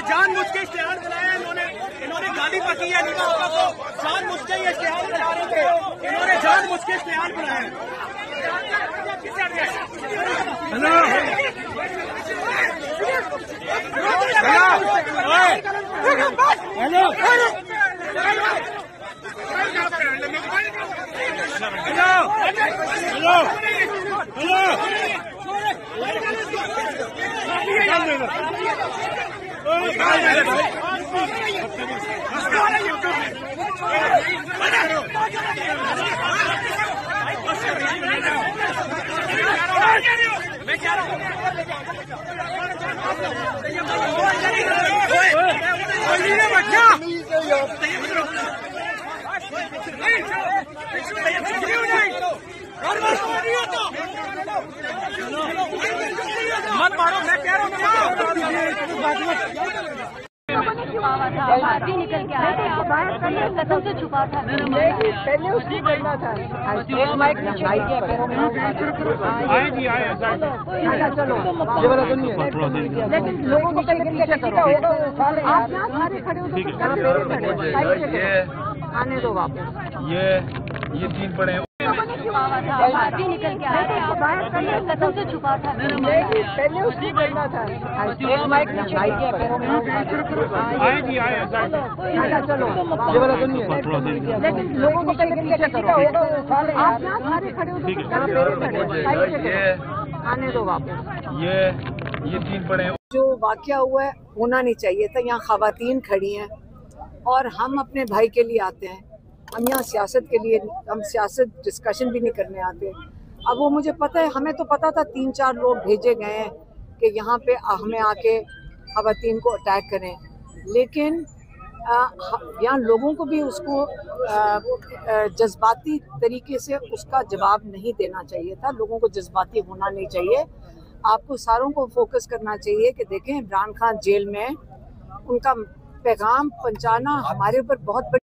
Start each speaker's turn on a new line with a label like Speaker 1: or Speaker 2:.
Speaker 1: जानबूझ के इश्तेहार बनाया इन्होंने गाली पकी है नीमा होगा तो जानबूझ के ये इश्तेहार बना रहे थे, इन्होंने जानबूझ के इश्तेहार बनाया। हेलो मैं क्या रहा हूँ मत मारो, मैं कह रहा हूँ
Speaker 2: भी निकल के आ रहे हैं, कसम से छुपा था।
Speaker 3: पहले उसकी करना था। माइक चलो ये वाला तो नहीं है, लेकिन लोगों को पीछे करो। आप यहाँ सारे खड़े हो तो आने दो वापस।
Speaker 4: ये तीन पड़े
Speaker 2: भी निकल के आ रहे हैं, कसम से छुपा था।
Speaker 3: पहले उसकी करना था। माइक चलो ये वाला तो नहीं है, लेकिन लोगों को पीछे करो। आप यहाँ सारे खड़े हो तो आने दो वापस।
Speaker 4: ये तीन पड़े
Speaker 3: जो वाकया हुआ है होना नहीं चाहिए था। यहाँ खवातीन खड़ी हैं और हम अपने भाई के लिए आते हैं, हम यहाँ सियासत के लिए, हम सियासत डिस्कशन भी नहीं करने आते। अब वो मुझे पता है, हमें तो पता था 3-4 लोग भेजे गए हैं कि यहाँ पे हमें आके खवातीन को अटैक करें, लेकिन यहाँ लोगों को भी उसको जज्बाती तरीके से उसका जवाब नहीं देना चाहिए था। लोगों को जज्बाती होना नहीं चाहिए। आपको सारों को फोकस करना चाहिए कि देखें इमरान खान जेल में, उनका पैगाम पहुंचाना हमारे ऊपर बहुत बड़ी